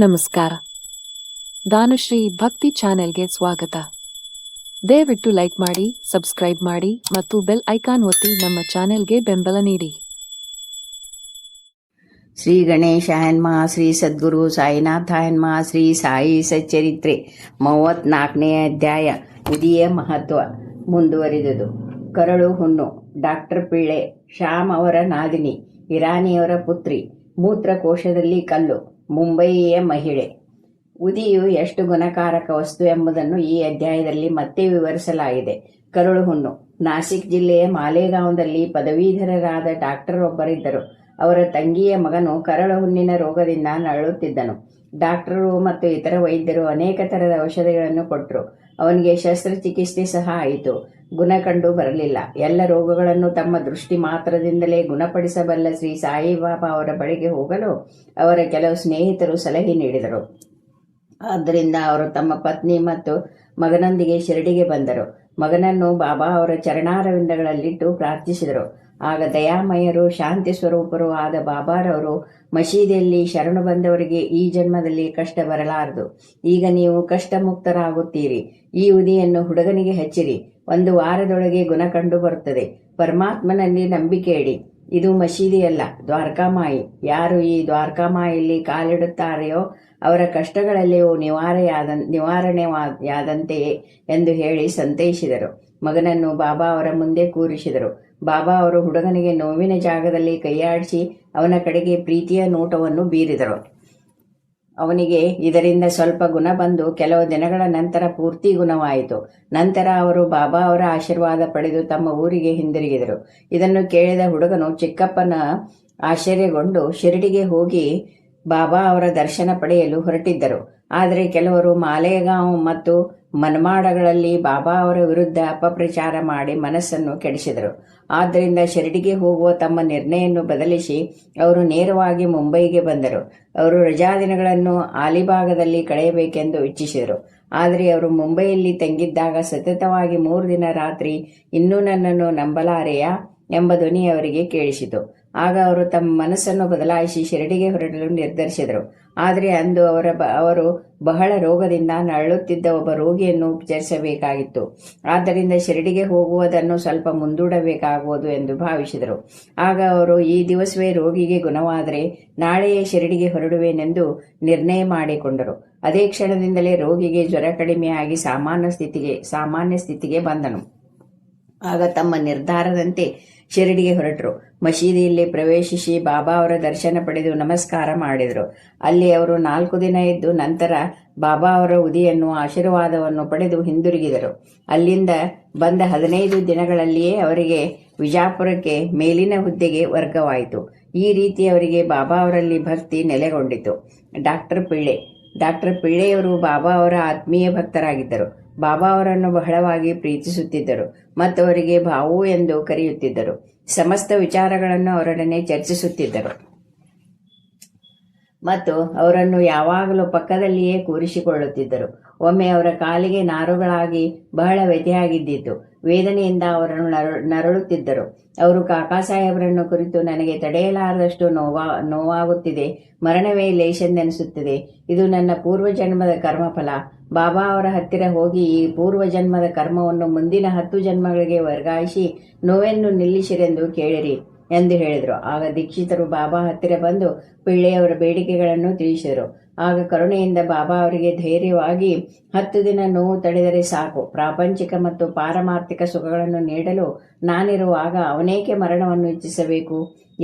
ನಮಸ್ಕಾರ. ದಾನುಶ್ರೀ ಭಕ್ತಿ ಚಾನೆಲ್ಗೆ ಸ್ವಾಗತ. ದಯವಿಟ್ಟು ಲೈಕ್ ಮಾಡಿ, ಸಬ್ಸ್ಕ್ರೈಬ್ ಮಾಡಿ ಮತ್ತು ಬೆಲ್ ಐಕಾನ್ ಒತ್ತಿ ನಮ್ಮ ಚಾನೆಲ್ಗೆ ಬೆಂಬಲ ನೀಡಿ. ಶ್ರೀ ಗಣೇಶಾಯ ನಮಃ. ಶ್ರೀ ಸದ್ಗುರು ಸಾಯಿನಾಥಾಯ ನಮಃ. ಶ್ರೀ ಸಾಯಿ ಸಚ್ಚರಿತ್ರೆ 34ನೇ ಅಧ್ಯಾಯ. ಉದಿಯ ಮಹತ್ವ ಮುಂದುವರಿದುದು. ಕರಳು ಹುಣ್ಣು. ಡಾಕ್ಟರ್ ಪಿಳ್ಳೆ. ಶ್ಯಾಮ್ ಅವರ ನಾದಿನಿ, ಇರಾನಿಯವರ ಪುತ್ರಿ, ಮೂತ್ರಕೋಶದಲ್ಲಿ ಕಲ್ಲು, ಮುಂಬಯಿಯ ಮಹಿಳೆ. ಉದಿಯು ಎಷ್ಟು ಗುಣಕಾರಕ ವಸ್ತು ಎಂಬುದನ್ನು ಈ ಅಧ್ಯಾಯದಲ್ಲಿ ಮತ್ತೆ ವಿವರಿಸಲಾಗಿದೆ. ಕರುಳು ಹುಣ್ಣು. ನಾಸಿಕ್ ಜಿಲ್ಲೆಯ ಮಾಲೇಗಾಂವದಲ್ಲಿ ಪದವೀಧರರಾದ ಡಾಕ್ಟರ್ ಒಬ್ಬರಿದ್ದರು. ಅವರ ತಂಗಿಯ ಮಗನು ಕರಳು ಹುಣ್ಣಿನ ರೋಗದಿಂದ ನರಳುತ್ತಿದ್ದನು. ಡಾಕ್ಟರು ಮತ್ತು ಇತರ ವೈದ್ಯರು ಅನೇಕ ತರದ ಔಷಧಿಗಳನ್ನು ಕೊಟ್ಟರು. ಅವನಿಗೆ ಶಸ್ತ್ರಚಿಕಿತ್ಸೆ ಸಹ ಆಯಿತು. ಗುಣ ಕಂಡು ಬರಲಿಲ್ಲ. ಎಲ್ಲ ರೋಗಗಳನ್ನು ತಮ್ಮ ದೃಷ್ಟಿ ಮಾತ್ರದಿಂದಲೇ ಗುಣಪಡಿಸಬಲ್ಲ ಶ್ರೀ ಸಾಯಿಬಾಬಾ ಅವರ ಬಳಿಗೆ ಹೋಗಲು ಅವರ ಕೆಲವು ಸ್ನೇಹಿತರು ಸಲಹೆ ನೀಡಿದರು. ಆದ್ದರಿಂದ ಅವರು ತಮ್ಮ ಪತ್ನಿ ಮತ್ತು ಮಗನೊಂದಿಗೆ ಶಿರಡಿಗೆ ಬಂದರು. ಮಗನನ್ನು ಬಾಬಾ ಅವರ ಚರಣಾರವಿಂದಗಳಲ್ಲಿಟ್ಟು ಪ್ರಾರ್ಥಿಸಿದರು. ಆಗ ದಯಾಮಯರು, ಶಾಂತಿ ಸ್ವರೂಪರು ಆದ ಬಾಬಾರವರು ಮಸೀದಿಯಲ್ಲಿ ಶರಣು ಬಂದವರಿಗೆ ಈ ಜನ್ಮದಲ್ಲಿ ಕಷ್ಟ ಬರಲಾರದು. ಈಗ ನೀವು ಕಷ್ಟ ಮುಕ್ತರಾಗುತ್ತೀರಿ. ಈ ಉದಿಯನ್ನು ಹುಡುಗನಿಗೆ ಹಚ್ಚಿರಿ. 1 ವಾರದೊಳಗೆ ಗುಣ ಕಂಡು ಬರುತ್ತದೆ. ಪರಮಾತ್ಮನಲ್ಲಿ ನಂಬಿಕೆ ಇಡಿ. ಇದು ಮಸೀದಿಯಲ್ಲ, ದ್ವಾರಕಾಮಾಯಿ. ಯಾರು ಈ ದ್ವಾರಕಾಮಾಯಲ್ಲಿ ಕಾಲಿಡುತ್ತಾರೆಯೋ ಅವರ ಕಷ್ಟಗಳೆಲ್ಲವೂ ನಿವಾರಣೆಯಾದಂತೆಯೇ ಎಂದು ಹೇಳಿ ಸಂತೈಸಿದರು. ಮಗನನ್ನು ಬಾಬಾ ಅವರ ಮುಂದೆ ಕೂರಿಸಿದರು. ಬಾಬಾ ಅವರು ಹುಡುಗನಿಗೆ ನೋವಿನ ಜಾಗದಲ್ಲಿ ಕೈಯಾಡಿಸಿ ಅವನ ಕಡೆಗೆ ಪ್ರೀತಿಯ ನೋಟವನ್ನು ಬೀರಿದರು. ಅವನಿಗೆ ಇದರಿಂದ ಸ್ವಲ್ಪ ಗುಣ ಬಂದು ಕೆಲವು ದಿನಗಳ ನಂತರ ಪೂರ್ತಿ ಗುಣವಾಯಿತು. ನಂತರ ಅವರು ಬಾಬಾ ಅವರ ಆಶೀರ್ವಾದ ಪಡೆದು ತಮ್ಮ ಊರಿಗೆ ಹಿಂದಿರುಗಿದರು. ಇದನ್ನು ಕೇಳಿದ ಹುಡುಗನು ಚಿಕ್ಕಪ್ಪನ ಆಶ್ಚರ್ಯಗೊಂಡು ಶಿರಡಿಗೆ ಹೋಗಿ ಬಾಬಾ ಅವರ ದರ್ಶನ ಪಡೆಯಲು ಹೊರಟಿದ್ದರು. ಆದರೆ ಕೆಲವರು ಮಾಲೇಗಾಂವ್ ಮತ್ತು ಮನ್ಮಾಡಗಳಲ್ಲಿ ಬಾಬಾ ಅವರ ವಿರುದ್ಧ ಅಪಪ್ರಚಾರ ಮಾಡಿ ಮನಸ್ಸನ್ನು ಕೆಡಿಸಿದರು. ಆದ್ದರಿಂದ ಶಿರಡಿಗೆ ಹೋಗುವ ತಮ್ಮ ನಿರ್ಣಯವನ್ನು ಬದಲಿಸಿ ಅವರು ನೇರವಾಗಿ ಮುಂಬೈಗೆ ಬಂದರು. ಅವರು ರಜಾದಿನಗಳನ್ನು ಅಲಿಬಾಗದಲ್ಲಿ ಕಳೆಯಬೇಕೆಂದು ಇಚ್ಛಿಸಿದರು. ಆದರೆ ಅವರು ಮುಂಬೈಯಲ್ಲಿ ತಂಗಿದ್ದಾಗ ಸತತವಾಗಿ 3 ದಿನ ರಾತ್ರಿ ಇನ್ನೂ ನನ್ನನ್ನು ನಂಬಲಾರೆಯಾ ಎಂಬ ಧ್ವನಿ ಅವರಿಗೆ ಕೇಳಿಸಿತು. ಆಗ ಅವರು ತಮ್ಮ ಮನಸ್ಸನ್ನು ಬದಲಾಯಿಸಿ ಶಿರಡಿಗೆ ಹೊರಡಲು ನಿರ್ಧರಿಸಿದರು. ಆದರೆ ಅಂದು ಅವರು ಬಹಳ ರೋಗದಿಂದ ನರಳುತ್ತಿದ್ದ ಒಬ್ಬ ರೋಗಿಯನ್ನು ಉಪಚರಿಸಬೇಕಾಗಿತ್ತು. ಆದ್ದರಿಂದ ಶಿರಡಿಗೆ ಹೋಗುವುದನ್ನು ಸ್ವಲ್ಪ ಮುಂದೂಡಬೇಕಾಗುವುದು ಎಂದು ಭಾವಿಸಿದರು. ಆಗ ಅವರು ಈ ದಿವಸವೇ ರೋಗಿಗೆ ಗುಣವಾದರೆ ನಾಳೆಯೇ ಶಿರಡಿಗೆ ಹೊರಡುವೆನೆಂದು ನಿರ್ಣಯ ಮಾಡಿಕೊಂಡರು. ಅದೇ ಕ್ಷಣದಿಂದಲೇ ರೋಗಿಗೆ ಜ್ವರ ಕಡಿಮೆಯಾಗಿ ಸಾಮಾನ್ಯ ಸ್ಥಿತಿಗೆ ಬಂದನು. ಆಗ ತಮ್ಮ ನಿರ್ಧಾರದಂತೆ ಶಿರಡಿಗೆ ಹೊರಟರು. ಮಸೀದಿಯಲ್ಲಿ ಪ್ರವೇಶಿಸಿ ಬಾಬಾ ಅವರ ದರ್ಶನ ಪಡೆದು ನಮಸ್ಕಾರ ಮಾಡಿದರು. ಅಲ್ಲಿ ಅವರು 4 ದಿನ ಇದ್ದು ನಂತರ ಬಾಬಾ ಅವರ ಉದಿಯನ್ನು ಆಶೀರ್ವಾದವನ್ನು ಪಡೆದು ಹಿಂದಿರುಗಿದರು. ಅಲ್ಲಿಂದ ಬಂದ 15 ದಿನಗಳಲ್ಲಿಯೇ ಅವರಿಗೆ ವಿಜಾಪುರಕ್ಕೆ ಮೇಲಿನ ಹುದ್ದೆಗೆ ವರ್ಗವಾಯಿತು. ಈ ರೀತಿ ಅವರಿಗೆ ಬಾಬಾ ಅವರಲ್ಲಿ ಭಕ್ತಿ ನೆಲೆಗೊಂಡಿತು. ಡಾಕ್ಟರ್ ಪಿಳ್ಳೆಯವರು ಬಾಬಾ ಅವರ ಆತ್ಮೀಯ ಭಕ್ತರಾಗಿದ್ದರು. ಬಾಬಾ ಅವರನ್ನು ಬಹಳವಾಗಿ ಪ್ರೀತಿಸುತ್ತಿದ್ದರು ಮತ್ತು ಅವರಿಗೆ ಭಾವು ಎಂದು ಕರೆಯುತ್ತಿದ್ದರು. ಸಮಸ್ತ ವಿಚಾರಗಳನ್ನು ಅವರೊಡನೆ ಚರ್ಚಿಸುತ್ತಿದ್ದರು ಮತ್ತು ಅವರನ್ನು ಯಾವಾಗಲೂ ಪಕ್ಕದಲ್ಲಿಯೇ ಕೂರಿಸಿಕೊಳ್ಳುತ್ತಿದ್ದರು. ಒಮ್ಮೆ ಅವರ ಕಾಲಿಗೆ ನಾರುಗಳಾಗಿ ಬಹಳ ವ್ಯಥೆಯಾಗಿದ್ದಿತು. ವೇದನೆಯಿಂದ ಅವರನ್ನು ನರಳುತ್ತಿದ್ದರು. ಅವರು ಕಾಕಾ ಸಾಹೇಬರನ್ನು ಕುರಿತು, ನನಗೆ ತಡೆಯಲಾರದಷ್ಟು ನೋವಾಗುತ್ತಿದೆ. ಮರಣವೇ ಲೇಷೆಂದೆನಿಸುತ್ತದೆ. ಇದು ನನ್ನ ಪೂರ್ವಜನ್ಮದ ಕರ್ಮಫಲ. ಬಾಬಾ ಅವರ ಹತ್ತಿರ ಹೋಗಿ ಈ ಪೂರ್ವಜನ್ಮದ ಕರ್ಮವನ್ನು ಮುಂದಿನ 10 ಜನ್ಮಗಳಿಗೆ ವರ್ಗಾಯಿಸಿ ನೋವನ್ನು ನಿಲ್ಲಿಸಿರೆಂದು ಕೇಳಿರಿ ಎಂದು ಹೇಳಿದರು. ಆಗ ದೀಕ್ಷಿತರು ಬಾಬಾ ಹತ್ತಿರ ಬಂದು ಪಿಳ್ಳೆಯವರ ಬೇಡಿಕೆಗಳನ್ನು ತಿಳಿಸಿದರು. ಆಗ ಕರುಣೆಯಿಂದ ಬಾಬಾ ಅವರಿಗೆ ಧೈರ್ಯವಾಗಿ 10 ದಿನ ನೋವು ತಡೆದರೆ ಸಾಕು, ಪ್ರಾಪಂಚಿಕ ಮತ್ತು ಪಾರಮಾರ್ಥಿಕ ಸುಖಗಳನ್ನು ನೀಡಲು ನಾನಿರುವಾಗ ಅವನೇಕೆ ಮರಣವನ್ನು ಇಚ್ಛಿಸಬೇಕು?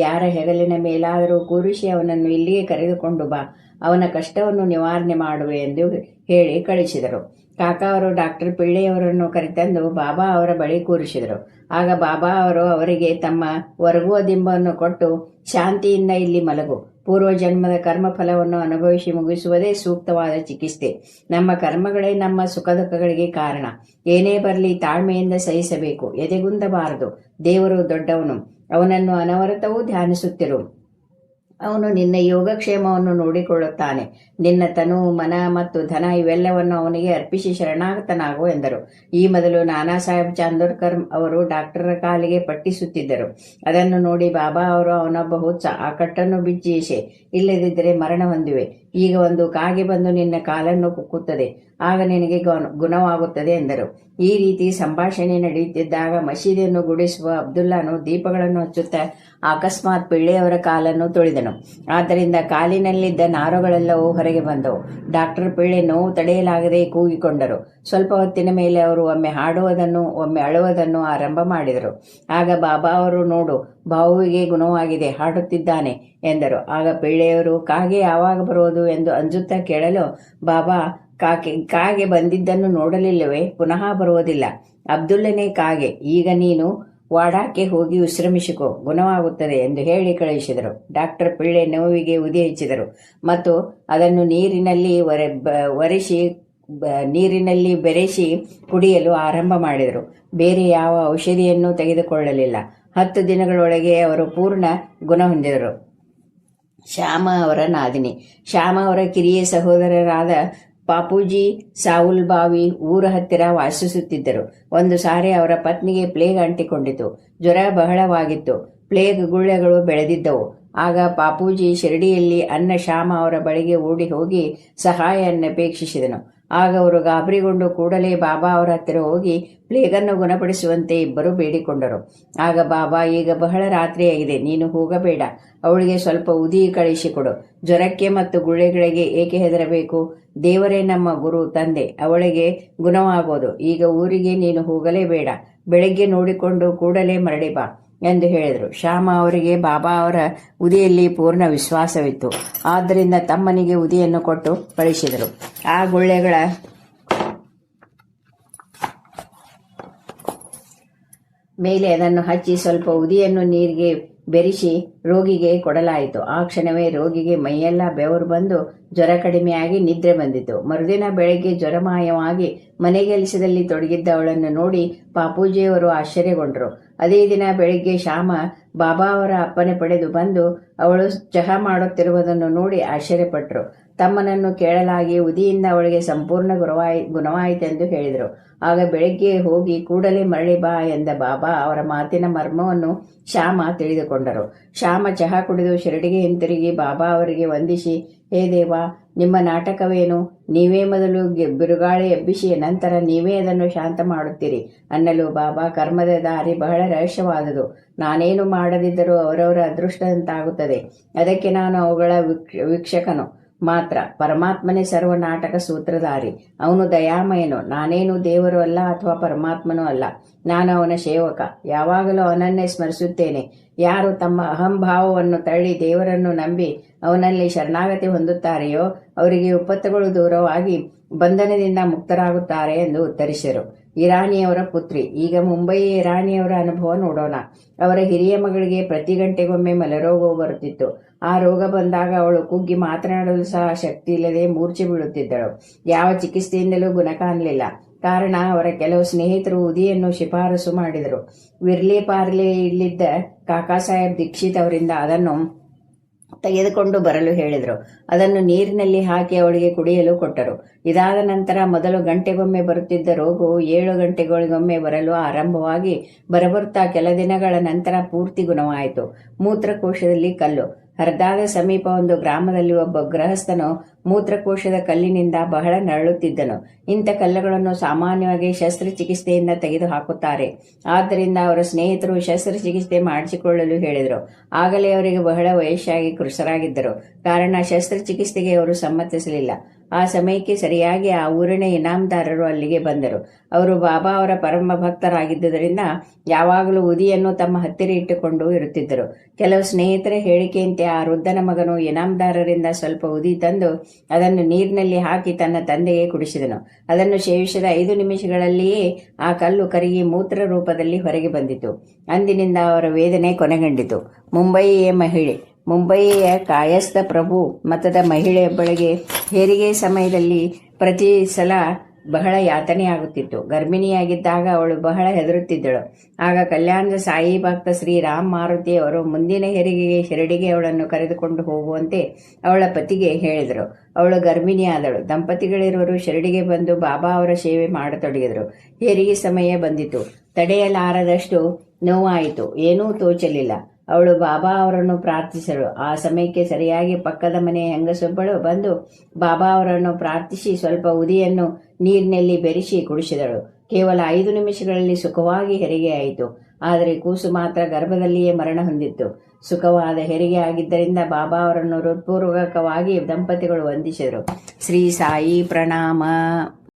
ಯಾರ ಹೆಗಲಿನ ಮೇಲಾದರೂ ಕೂರಿಸಿ ಅವನನ್ನು ಇಲ್ಲಿಗೆ ಕರೆದುಕೊಂಡು ಬಾ, ಅವನ ಕಷ್ಟವನ್ನು ನಿವಾರಣೆ ಮಾಡುವೆ ಎಂದು ಹೇಳಿ ಕಳಿಸಿದರು. ಕಾಕಾ ಅವರು ಡಾಕ್ಟರ್ ಪಿಳ್ಳೆಯವರನ್ನು ಕರೆತಂದು ಬಾಬಾ ಅವರ ಬಳಿ ಕೂರಿಸಿದರು. ಆಗ ಬಾಬಾ ಅವರು ಅವರಿಗೆ ತಮ್ಮ ಒರಗುವ ದಿಂಬನ್ನು ಕೊಟ್ಟು, ಶಾಂತಿಯಿಂದ ಇಲ್ಲಿ ಮಲಗು. ಪೂರ್ವಜನ್ಮದ ಕರ್ಮಫಲವನ್ನು ಅನುಭವಿಸಿ ಮುಗಿಸುವುದೇ ಸೂಕ್ತವಾದ ಚಿಕಿತ್ಸೆ. ನಮ್ಮ ಕರ್ಮಗಳೇ ನಮ್ಮ ಸುಖ ದುಃಖಗಳಿಗೆ ಕಾರಣ. ಏನೇ ಬರಲಿ ತಾಳ್ಮೆಯಿಂದ ಸಹಿಸಬೇಕು, ಎದೆಗುಂದಬಾರದು. ದೇವರು ದೊಡ್ಡವನು, ಅವನನ್ನು ಅನವರತವೂ ಧ್ಯಾನಿಸುತ್ತಿರು. ಅವನು ನಿನ್ನ ಯೋಗಕ್ಷೇಮವನ್ನು ನೋಡಿಕೊಳ್ಳುತ್ತಾನೆ. ನಿನ್ನ ತನು, ಮನ ಮತ್ತು ಧನ ಇವೆಲ್ಲವನ್ನು ಅವನಿಗೆ ಅರ್ಪಿಸಿ ಶರಣಾಗತನಾಗು ಎಂದರು. ಈ ಮೊದಲು ನಾನಾ ಸಾಹೇಬ್ ಚಾಂದೋರ್ಕರ್ ಅವರು ಡಾಕ್ಟರ ಕಾಲಿಗೆ ಪಟ್ಟಿ ಸುತ್ತಿದ್ದರು. ಅದನ್ನು ನೋಡಿ ಬಾಬಾ ಅವರು ಅವನೊಬ್ಬ ಹುಚ್ಚ, ಆ ಕಟ್ಟನ್ನು ಬಿಚ್ಚಿ ಎಸೆ, ಇಲ್ಲದಿದ್ದರೆ ಮರಣ ಹೊಂದುವೆ. ಈಗ ಒಂದು ಕಾಗೆ ಬಂದು ನಿನ್ನ ಕಾಲನ್ನು ಕುಕ್ಕುತ್ತದೆ, ಆಗ ನಿನಗೆ ಗುಣವಾಗುತ್ತದೆ ಎಂದರು. ಈ ರೀತಿ ಸಂಭಾಷಣೆ ನಡೆಯುತ್ತಿದ್ದಾಗ ಮಸೀದಿಯನ್ನು ಗುಡಿಸುವ ಅಬ್ದುಲ್ಲಾನು ದೀಪಗಳನ್ನು ಹಚ್ಚುತ್ತಾ ಅಕಸ್ಮಾತ್ ಪಿಳ್ಳೆಯವರ ಕಾಲನ್ನು ತುಳಿದನು. ಆದ್ದರಿಂದ ಕಾಲಿನಲ್ಲಿದ್ದ ನಾರುಗಳೆಲ್ಲವೂ ಹೊರಗೆ ಬಂದವು. ಡಾಕ್ಟರ್ ಪಿಳ್ಳೆ ನೋವು ತಡೆಯಲಾಗದೆ ಕೂಗಿಕೊಂಡರು. ಸ್ವಲ್ಪ ಹೊತ್ತಿನ ಮೇಲೆ ಅವರು ಒಮ್ಮೆ ಹಾಡುವುದನ್ನು ಒಮ್ಮೆ ಅಳುವುದನ್ನು ಆರಂಭ ಮಾಡಿದರು. ಆಗ ಬಾಬಾ ಅವರು, ನೋಡು, ಬಾವುವಿಗೆ ಗುಣವಾಗಿದೆ, ಹಾಡುತ್ತಿದ್ದಾನೆ ಎಂದರು. ಆಗ ಪಿಳ್ಳೆಯವರು, ಕಾಗೆ ಯಾವಾಗ ಬರುವುದು ಎಂದು ಅಂಜುತ್ತಾ ಕೇಳಲು, ಬಾಬಾ, ಕಾಗೆ ಬಂದಿದ್ದನ್ನು ನೋಡಲಿಲ್ಲವೇ? ಪುನಃ ಬರುವುದಿಲ್ಲ. ಅಬ್ದುಲ್ಲನೇ ಕಾಗೆ. ಈಗ ನೀನು ವಾಡಾಕ್ಕೆ ಹೋಗಿ ವಿಶ್ರಮಿಸಿಕೋ, ಗುಣವಾಗುತ್ತದೆ ಎಂದು ಹೇಳಿ ಕಳುಹಿಸಿದರು. ಡಾಕ್ಟರ್ ಪಿಳ್ಳೆ ನೋವಿಗೆ ಉದಿ ಹಚ್ಚಿದರು ಮತ್ತು ಅದನ್ನು ನೀರಿನಲ್ಲಿ ಬೆರೆಸಿ ಕುಡಿಯಲು ಆರಂಭ ಮಾಡಿದರು. ಬೇರೆ ಯಾವ ಔಷಧಿಯನ್ನು ತೆಗೆದುಕೊಳ್ಳಲಿಲ್ಲ. 10 ದಿನಗಳೊಳಗೆ ಅವರು ಪೂರ್ಣ ಗುಣ ಹೊಂದಿದರು. ಶ್ಯಾಮ ಅವರ ನಾದಿನಿ. ಶ್ಯಾಮ ಅವರ ಕಿರಿಯ ಸಹೋದರರಾದ ಪಾಪೂಜಿ ಸಾವುಲ್ ಬಾವಿ ಊರ ಹತ್ತಿರ ವಾಸಿಸುತ್ತಿದ್ದರು. ಒಂದು ಸಾರಿ ಅವರ ಪತ್ನಿಗೆ ಪ್ಲೇಗ್ ಅಂಟಿಕೊಂಡಿತು. ಜ್ವರ ಬಹಳವಾಗಿತ್ತು. ಪ್ಲೇಗ್ ಗುಳ್ಳೆಗಳು ಬೆಳೆದಿದ್ದವು. ಆಗ ಪಾಪೂಜಿ ಶಿರಡಿಯಲ್ಲಿ ಶ್ಯಾಮ ಅವರ ಬಳಿಗೆ ಓಡಿ ಹೋಗಿ ಸಹಾಯವನ್ನಪೇಕ್ಷಿಸಿದನು. ಆಗ ಅವರು ಗಾಬರಿಗೊಂಡು ಕೂಡಲೇ ಬಾಬಾ ಅವರ ಹತ್ತಿರ ಹೋಗಿ ಪ್ಲೇಗನ್ನು ಗುಣಪಡಿಸುವಂತೆ ಇಬ್ಬರು ಬೇಡಿಕೊಂಡರು. ಆಗ ಬಾಬಾ, ಈಗ ಬಹಳ ರಾತ್ರಿಯಾಗಿದೆ, ನೀನು ಹೋಗಬೇಡ. ಅವಳಿಗೆ ಸ್ವಲ್ಪ ಉದಿ ಕಳಿಸಿಕೊಡು. ಜ್ವರಕ್ಕೆ ಮತ್ತು ಗುಳ್ಳೆಗಳಿಗೆ ಏಕೆ ಹೆದರಬೇಕು? ದೇವರೇ ನಮ್ಮ ಗುರು ತಂದೆ, ಅವಳಿಗೆ ಗುಣವಾಗೋದು. ಈಗ ಊರಿಗೆ ನೀನು ಹೋಗಲೇಬೇಡ. ಬೆಳಗ್ಗೆ ನೋಡಿಕೊಂಡು ಕೂಡಲೇ ಮರಳಿ ಬಾ ಎಂದು ಹೇಳಿದರು. ಶ್ಯಾಮ ಅವರಿಗೆ ಬಾಬಾ ಅವರ ಉದಿಯಲ್ಲಿ ಪೂರ್ಣ ವಿಶ್ವಾಸವಿತ್ತು. ಆದ್ದರಿಂದ ತಮ್ಮನಿಗೆ ಉದಿಯನ್ನು ಕೊಟ್ಟು ಕಳಿಸಿದರು. ಆ ಗುಳ್ಳೆಗಳ ಮೇಲೆ ಅದನ್ನು ಹಚ್ಚಿ ಸ್ವಲ್ಪ ಉದಿಯನ್ನು ನೀರಿಗೆ ಬೆರೆಸಿ ರೋಗಿಗೆ ಕೊಡಲಾಯಿತು. ಆ ಕ್ಷಣವೇ ರೋಗಿಗೆ ಮೈಯೆಲ್ಲ ಬೆವರು ಬಂದು ಜ್ವರ ಕಡಿಮೆಯಾಗಿ ನಿದ್ರೆ ಬಂದಿತು. ಮರುದಿನ ಬೆಳಗ್ಗೆ ಜ್ವರ ಮಾಯವಾಗಿ ಮನೆಗೆಲಸದಲ್ಲಿ ತೊಡಗಿದ್ದ ಅವಳನ್ನು ನೋಡಿ ಪಾಪೂಜಿಯವರು ಆಶ್ಚರ್ಯಗೊಂಡರು. ಅದೇ ದಿನ ಬೆಳಿಗ್ಗೆ ಶ್ಯಾಮ ಬಾಬಾ ಅವರ ಅಪ್ಪಣೆ ಪಡೆದು ಬಂದು ಅವಳು ಚಹಾ ಮಾಡುತ್ತಿರುವುದನ್ನು ನೋಡಿ ಆಶ್ಚರ್ಯಪಟ್ಟರು. ತಮ್ಮನನ್ನು ಕೇಳಲಾಗಿ ಉದಿಯಿಂದ ಅವಳಿಗೆ ಸಂಪೂರ್ಣ ಗುಣವಾಯಿತೆಂದು ಹೇಳಿದರು. ಆಗ ಬೆಳಗ್ಗೆ ಹೋಗಿ ಕೂಡಲೇ ಮರಳಿ ಬಾ ಎಂದ ಬಾಬಾ ಅವರ ಮಾತಿನ ಮರ್ಮವನ್ನು ಶ್ಯಾಮ ತಿಳಿದುಕೊಂಡರು. ಶ್ಯಾಮ ಚಹಾ ಕುಡಿದು ಶಿರಡಿಗೆ ಹಿಂತಿರುಗಿ ಬಾಬಾ ಅವರಿಗೆ ವಂದಿಸಿ, ಹೇ ದೇವಾ, ನಿಮ್ಮ ನಾಟಕವೇನು? ನೀವೇ ಮೊದಲು ಬಿರುಗಾಳಿ ಎಬ್ಬಿಸಿ ನಂತರ ನೀವೇ ಅದನ್ನು ಶಾಂತ ಮಾಡುತ್ತೀರಿ ಅನ್ನಲು ಬಾಬಾ, ಕರ್ಮದ ದಾರಿ ಬಹಳ ರಹಸ್ಯವಾದುದು. ನಾನೇನು ಮಾಡದಿದ್ದರೂ ಅವರವರ ಅದೃಷ್ಟದಂತಾಗುತ್ತದೆ. ಅದಕ್ಕೆ ನಾನು ಅವುಗಳ ವೀಕ್ಷಕನು ಮಾತ್ರ. ಪರಮಾತ್ಮನೇ ಸರ್ವ ನಾಟಕ ಸೂತ್ರಧಾರಿ. ಅವನು ದಯಾಮಯನು. ನಾನೇನು ದೇವರು ಅಲ್ಲ ಅಥವಾ ಪರಮಾತ್ಮನೂ ಅಲ್ಲ. ನಾನು ಅವನ ಸೇವಕ. ಯಾವಾಗಲೂ ಅವನನ್ನೇ ಸ್ಮರಿಸುತ್ತೇನೆ. ಯಾರು ತಮ್ಮ ಅಹಂಭಾವವನ್ನು ತಳ್ಳಿ ದೇವರನ್ನು ನಂಬಿ ಅವನಲ್ಲಿ ಶರಣಾಗತಿ ಹೊಂದುತ್ತಾರೆಯೋ ಅವರಿಗೆ ವಿಪತ್ತುಗಳು ದೂರವಾಗಿ ಬಂಧನದಿಂದ ಮುಕ್ತರಾಗುತ್ತಾರೆ ಎಂದು ಉತ್ತರಿಸಿದರು. ಇರಾನಿಯವರ ಪುತ್ರಿ. ಈಗ ಮುಂಬಯಿಯ ಇರಾನಿಯವರ ಅನುಭವ ನೋಡೋಣ. ಅವರ ಹಿರಿಯ ಮಗಳಿಗೆ ಪ್ರತಿ ಗಂಟೆಗೊಮ್ಮೆ ಮಲೆರೋಗವು ಬರುತ್ತಿತ್ತು. ಆ ರೋಗ ಬಂದಾಗ ಅವಳು ಕುಗ್ಗಿ ಮಾತನಾಡಲು ಸಹ ಶಕ್ತಿ ಇಲ್ಲದೆ ಮೂರ್ಛೆ ಬೀಳುತ್ತಿದ್ದಳು. ಯಾವ ಚಿಕಿತ್ಸೆಯಿಂದಲೂ ಗುಣ ಕಾಣಲಿಲ್ಲ. ಕಾರಣ, ಅವರ ಕೆಲವು ಸ್ನೇಹಿತರು ಉದಿಯನ್ನು ಶಿಫಾರಸು ಮಾಡಿದರು. ವಿರ್ಲೆ ಪಾರ್ಲೆ ಇಲ್ಲಿದ್ದ ಕಾಕಾ ಸಾಹೇಬ್ ದೀಕ್ಷಿತ್ ಅವರಿಂದ ಅದನ್ನು ತೆಗೆದುಕೊಂಡು ಬರಲು ಹೇಳಿದರು. ಅದನ್ನು ನೀರಿನಲ್ಲಿ ಹಾಕಿ ಅವಳಿಗೆ ಕುಡಿಯಲು ಕೊಟ್ಟರು. ಇದಾದ ನಂತರ ಮೊದಲು ಗಂಟೆಗೊಮ್ಮೆ ಬರುತ್ತಿದ್ದ ರೋಗವು 7 ಗಂಟೆಗಳಿಗೊಮ್ಮೆ ಬರಲು ಆರಂಭವಾಗಿ ಬರಬರುತ್ತಾ ಕೆಲ ದಿನಗಳ ನಂತರ ಪೂರ್ತಿ ಗುಣವಾಯಿತು. ಮೂತ್ರಕೋಶದಲ್ಲಿ ಕಲ್ಲು. ಹರ್ದಾದ ಸಮೀಪ ಒಂದು ಗ್ರಾಮದಲ್ಲಿ ಒಬ್ಬ ಗೃಹಸ್ಥನು ಮೂತ್ರಕೋಶದ ಕಲ್ಲಿನಿಂದ ಬಹಳ ನರಳುತ್ತಿದ್ದನು. ಇಂಥ ಕಲ್ಲುಗಳನ್ನು ಸಾಮಾನ್ಯವಾಗಿ ಶಸ್ತ್ರಚಿಕಿತ್ಸೆಯಿಂದ ತೆಗೆದು ಹಾಕುತ್ತಾರೆ. ಆದ್ದರಿಂದ ಅವರ ಸ್ನೇಹಿತರು ಶಸ್ತ್ರಚಿಕಿತ್ಸೆ ಮಾಡಿಸಿಕೊಳ್ಳಲು ಹೇಳಿದರು. ಆಗಲೇ ಅವರಿಗೆ ಬಹಳ ವಯಸ್ಸಾಗಿ ಕೃಶರಾಗಿದ್ದರು. ಕಾರಣ, ಶಸ್ತ್ರಚಿಕಿತ್ಸೆಗೆ ಅವರು ಸಮ್ಮತಿಸಲಿಲ್ಲ. ಆ ಸಮಯಕ್ಕೆ ಸರಿಯಾಗಿ ಆ ಊರಿನ ಇನಾಮದಾರರು ಅಲ್ಲಿಗೆ ಬಂದರು. ಅವರು ಬಾಬಾ ಅವರ ಪರಮ ಭಕ್ತರಾಗಿದ್ದುದರಿಂದ ಯಾವಾಗಲೂ ಉದಿಯನ್ನು ತಮ್ಮ ಹತ್ತಿರ ಇಟ್ಟುಕೊಂಡು ಇರುತ್ತಿದ್ದರು. ಕೆಲವು ಸ್ನೇಹಿತರ ಹೇಳಿಕೆಯಂತೆ ಆ ವೃದ್ಧನ ಮಗನು ಇನಾಮದಾರರಿಂದ ಸ್ವಲ್ಪ ಉದಿ ತಂದು ಅದನ್ನು ನೀರಿನಲ್ಲಿ ಹಾಕಿ ತನ್ನ ತಂದೆಗೆ ಕುಡಿಸಿದನು. ಅದನ್ನು ಸೇವಿಸಿದ 5 ನಿಮಿಷಗಳಲ್ಲಿಯೇ ಆ ಕಲ್ಲು ಕರಗಿ ಮೂತ್ರ ರೂಪದಲ್ಲಿ ಹೊರಗೆ ಬಂದಿತು. ಅಂದಿನಿಂದ ಅವರ ವೇದನೆ ಕೊನೆಗೊಂಡಿತು. ಮುಂಬಯಿಯ ಮಹಿಳೆ. ಮುಂಬಯಿಯ ಕಾಯಸ್ಥ ಪ್ರಭು ಮತದ ಮಹಿಳೆಯೊಬ್ಬಳಿಗೆ ಹೆರಿಗೆ ಸಮಯದಲ್ಲಿ ಪ್ರತಿ ಸಲ ಬಹಳ ಯಾತನೆಯಾಗುತ್ತಿತ್ತು. ಗರ್ಭಿಣಿಯಾಗಿದ್ದಾಗ ಅವಳು ಬಹಳ ಹೆದರುತ್ತಿದ್ದಳು. ಆಗ ಕಲ್ಯಾಣದ ಸಾಯಿ ಭಕ್ತ ಶ್ರೀ ರಾಮ್ ಮಾರುತಿ ಅವರು ಮುಂದಿನ ಹೆರಿಗೆಗೆ ಶಿರಡಿಗೆ ಅವಳನ್ನು ಕರೆದುಕೊಂಡು ಹೋಗುವಂತೆ ಅವಳ ಪತಿಗೆ ಹೇಳಿದರು. ಅವಳು ಗರ್ಭಿಣಿಯಾದಳು. ದಂಪತಿಗಳಿರುವರು ಶಿರಡಿಗೆ ಬಂದು ಬಾಬಾ ಅವರ ಸೇವೆ ಮಾಡತೊಡಗಿದರು. ಹೆರಿಗೆ ಸಮಯ ಬಂದಿತು. ತಡೆಯಲಾರದಷ್ಟು ನೋವಾಯಿತು. ಏನೂ ತೋಚಲಿಲ್ಲ. ಅವಳು ಬಾಬಾ ಅವರನ್ನು ಪ್ರಾರ್ಥಿಸಳು. ಆ ಸಮಯಕ್ಕೆ ಸರಿಯಾಗಿ ಪಕ್ಕದ ಮನೆಯ ಹೆಂಗಸೊಬ್ಬಳು ಬಂದು ಬಾಬಾ ಅವರನ್ನು ಪ್ರಾರ್ಥಿಸಿ ಸ್ವಲ್ಪ ಉದಿಯನ್ನು ನೀರಿನಲ್ಲಿ ಬೆರೆಸಿ ಕುಡಿಸಿದಳು. ಕೇವಲ 5 ನಿಮಿಷಗಳಲ್ಲಿ ಸುಖವಾಗಿ ಹೆರಿಗೆ ಆಯಿತು. ಆದರೆ ಕೂಸು ಮಾತ್ರ ಗರ್ಭದಲ್ಲಿಯೇ ಮರಣ ಹೊಂದಿತ್ತು. ಸುಖವಾದ ಹೆರಿಗೆ ಆಗಿದ್ದರಿಂದ ಬಾಬಾ ಅವರನ್ನು ಹೃತ್ಪೂರ್ವಕವಾಗಿ ದಂಪತಿಗಳು ವಂದಿಸಿದರು. ಶ್ರೀ ಸಾಯಿ ಪ್ರಣಾಮ.